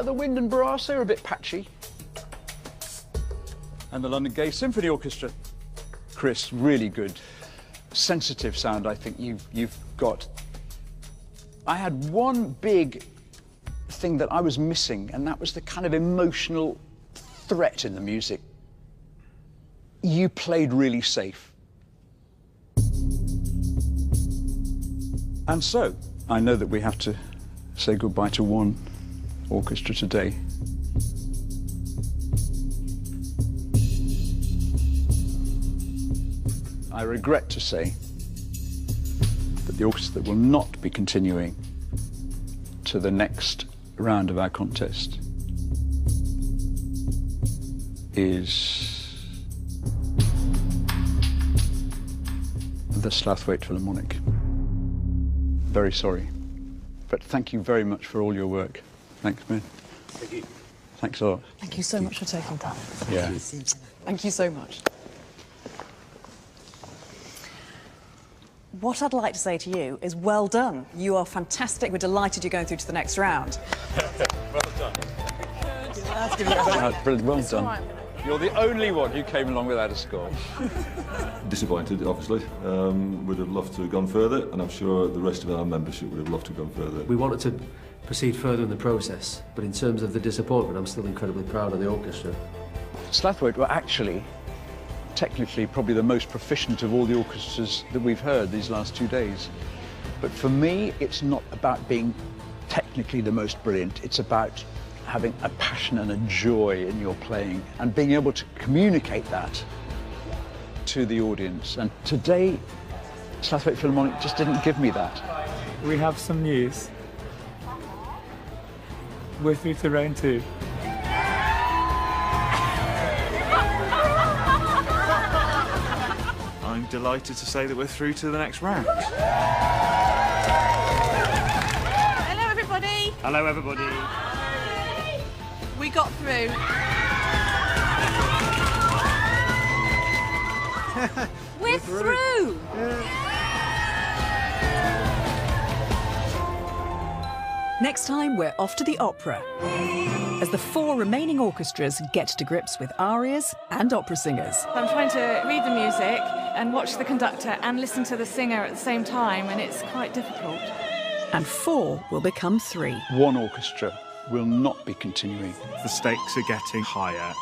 the wind and brass, are a bit patchy. And the London Gay Symphony Orchestra. Chris, really good. Sensitive sound, I think you've got. I had one big thing that I was missing, and that was the kind of emotional threat in the music. You played really safe. And so, I know that we have to say goodbye to one orchestra today. I regret to say that the orchestra that will not be continuing to the next round of our contest is the Southwaite Philharmonic. Very sorry, but thank you very much for all your work. Thanks, man. Thank you. Thanks a lot. Thank you so much for taking time. Yeah. Thank you so much. What I'd like to say to you is well done. You are fantastic. We're delighted you're going through to the next round. Well done. Let's give you a Brilliant. Well done. You're the only one who came along without a score. Disappointed, obviously. Would have loved to have gone further, and I'm sure the rest of our membership would have loved to have gone further. We wanted to proceed further in the process, but in terms of the disappointment, I'm still incredibly proud of the orchestra. Slathwaite were actually, technically, probably the most proficient of all the orchestras that we've heard these last 2 days. But for me, it's not about being technically the most brilliant. It's about having a passion and a joy in your playing and being able to communicate that to the audience. And today, Slathwaite Philharmonic just didn't give me that. We have some news. We're through to round 2. I'm delighted to say that we're through to the next round. Hello, everybody. Hello, everybody. We got through. We're through. Next time, we're off to the opera, as the 4 remaining orchestras get to grips with arias and opera singers. I'm trying to read the music and watch the conductor and listen to the singer at the same time, and it's quite difficult. And 4 will become 3. One orchestra will not be continuing. The stakes are getting higher.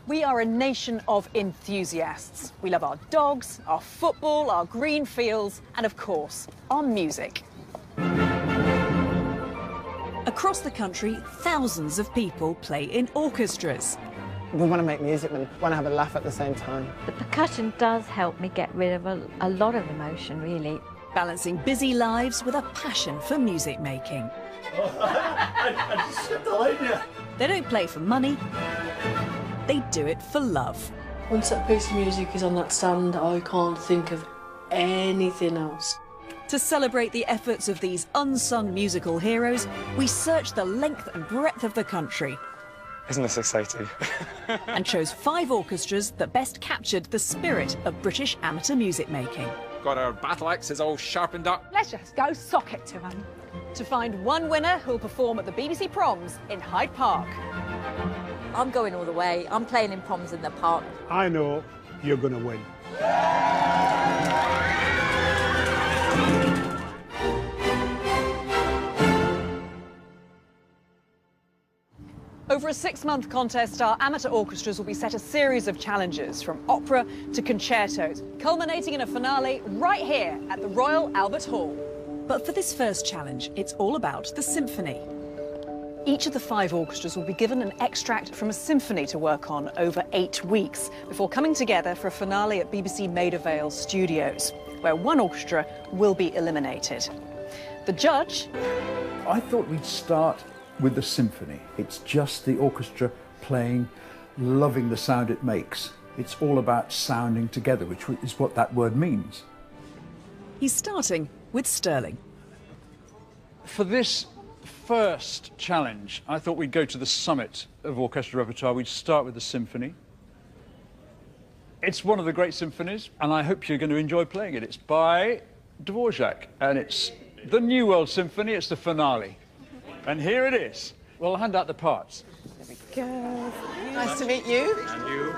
We are a nation of enthusiasts. We love our dogs, our football, our green fields, and of course, our music. Across the country, thousands of people play in orchestras. We want to make music, we want to have a laugh at the same time. The percussion does help me get rid of a lot of emotion, really. Balancing busy lives with a passion for music making. They don't play for money, they do it for love. Once that piece of music is on that stand, I can't think of anything else. To celebrate the efforts of these unsung musical heroes, we searched the length and breadth of the country. Isn't this exciting? And chose 5 orchestras that best captured the spirit of British amateur music making. Got our battle axes all sharpened up. Let's just go sock it to them. To find one winner who'll perform at the BBC Proms in Hyde Park. I'm going all the way. I'm playing in Proms in the park. I know you're going to win. Over a 6-month contest, our amateur orchestras will be set a series of challenges, from opera to concertos, culminating in a finale right here at the Royal Albert Hall. But for this first challenge, it's all about the symphony. Each of the 5 orchestras will be given an extract from a symphony to work on over 8 weeks, before coming together for a finale at BBC Maida Vale Studios, where one orchestra will be eliminated. The judge... I thought we'd start with the symphony. It's just the orchestra playing, loving the sound it makes. It's all about sounding together, which is what that word means. He's starting with Sterling. For this first challenge, I thought we'd go to the summit of orchestral repertoire. We'd start with the symphony. It's one of the great symphonies, and I hope you're going to enjoy playing it. It's by Dvorak, and it's the New World Symphony. It's the finale. And here it is. Well, I'll hand out the parts. There we go. Nice to meet you. And you.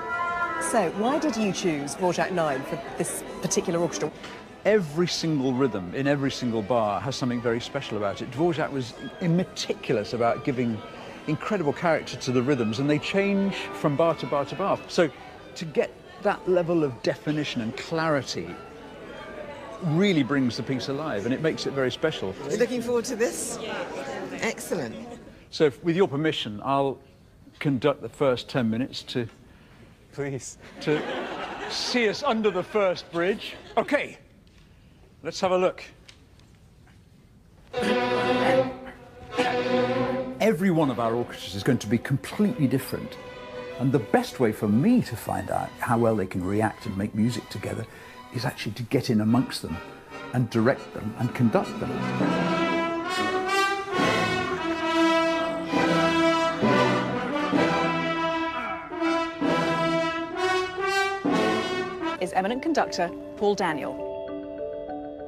So, why did you choose Dvorak 9 for this particular orchestra? Every single rhythm in every single bar has something very special about it. Dvorak was meticulous about giving incredible character to the rhythms, and they change from bar to bar to bar. So to get that level of definition and clarity really brings the piece alive, and it makes it very special. Are you looking forward to this? Excellent. So with your permission, I'll conduct the first 10 minutes to... Please. To see us under the first bridge. Okay. Let's have a look. Every one of our orchestras is going to be completely different. And the best way for me to find out how well they can react and make music together is actually to get in amongst them and direct them and conduct them. is eminent conductor Paul Daniel.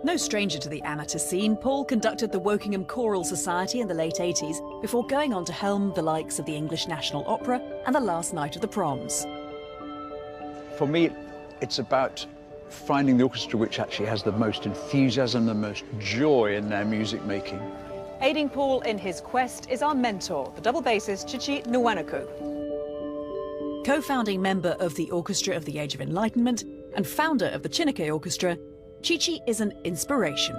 No stranger to the amateur scene, Paul conducted the Wokingham Choral Society in the late 80s before going on to helm the likes of the English National Opera and the last night of the Proms. For me, it's about finding the orchestra which actually has the most enthusiasm, the most joy in their music making. Aiding Paul in his quest is our mentor, the double bassist Chichi Nwanoku. Co-founding member of the Orchestra of the Age of Enlightenment and founder of the Chineke Orchestra, Chichi is an inspiration.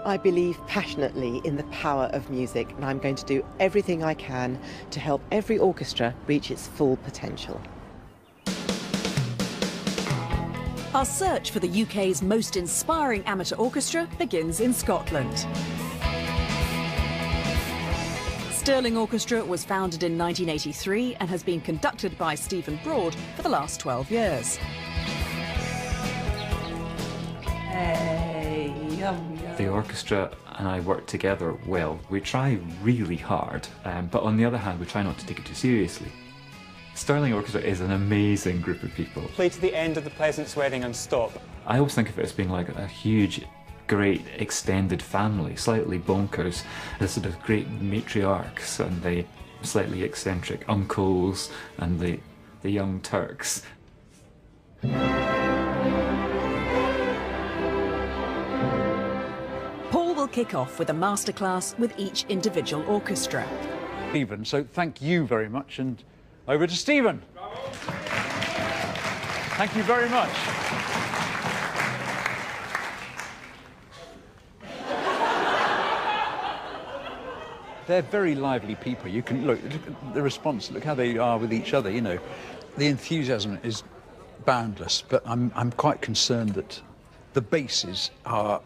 I believe passionately in the power of music, and I'm going to do everything I can to help every orchestra reach its full potential. Our search for the UK's most inspiring amateur orchestra begins in Scotland. Stirling Orchestra was founded in 1983 and has been conducted by Stephen Broad for the last 12 years. The orchestra and I work together well. We try really hard, but on the other hand, we try not to take it too seriously. Stirling Orchestra is an amazing group of people. Play to the end of the Pleasance Wedding and stop. I always think of it as being like a huge, great extended family, slightly bonkers. The sort of great matriarchs and the slightly eccentric uncles and the young Turks. Paul will kick off with a masterclass with each individual orchestra. Stephen, so thank you very much, and over to Stephen. Thank you very much. They're very lively people. You can look at the response, look how they are with each other, you know. The enthusiasm is boundless, but I'm quite concerned that the basses are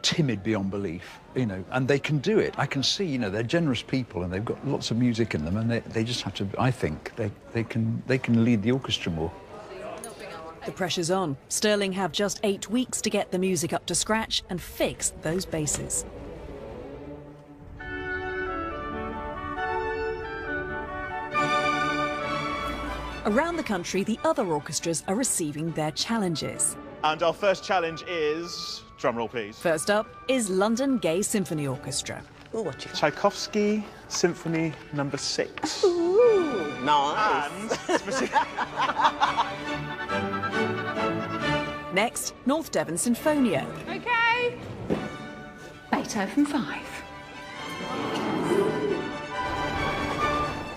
timid beyond belief, you know, and they can do it. I can see, you know, they're generous people and they've got lots of music in them, and they just have to, I think, they can lead the orchestra more. The pressure's on. Stirling have just 8 weeks to get the music up to scratch and fix those basses. Around the country, the other orchestras are receiving their challenges. And our first challenge is, drumroll please. First up is London Gay Symphony Orchestra. Ooh, Tchaikovsky Symphony No. 6. Ooh, nice. Next, North Devon Sinfonia. OK. Beethoven 5.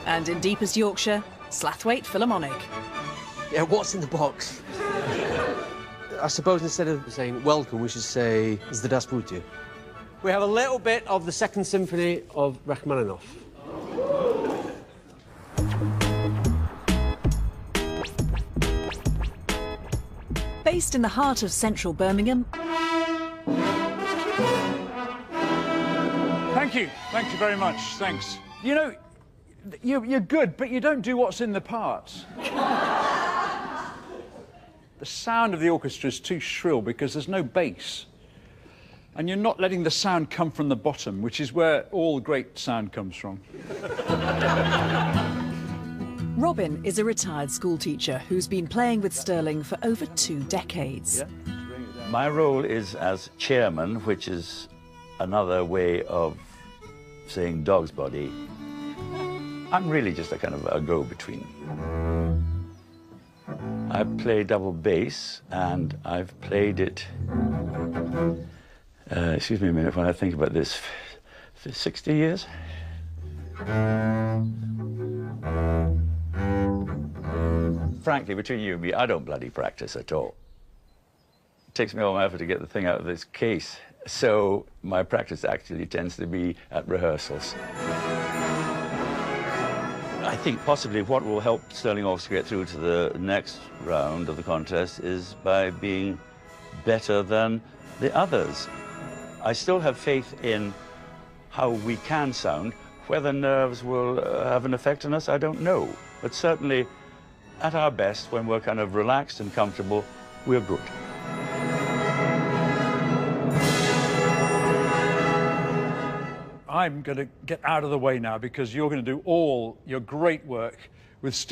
And in deepest Yorkshire, Slathwaite Philharmonic. Yeah, what's in the box? I suppose instead of saying welcome, we should say Zdravstvuyte. We have a little bit of the Second Symphony of Rachmaninoff. Based in the heart of central Birmingham. Thank you very much, thanks. You know, you're good, but you don't do what's in the parts. The sound of the orchestra is too shrill because there's no bass. And you're not letting the sound come from the bottom, which is where all great sound comes from. Robin is a retired schoolteacher who's been playing with Stirling for over 2 decades. My role is as chairman, which is another way of saying dog's body. I'm really just a kind of a go-between. I play double bass, and I've played it, excuse me a minute when I think about this, 60 years? Frankly, between you and me, I don't bloody practice at all. It takes me all my effort to get the thing out of this case, so my practice actually tends to be at rehearsals. I think possibly what will help Stirling Orchestra get through to the next round of the contest is by being better than the others. I still have faith in how we can sound. Whether nerves will have an effect on us, I don't know. But certainly, at our best, when we're kind of relaxed and comfortable, we're good. I'm going to get out of the way now because you're going to do all your great work with Steve.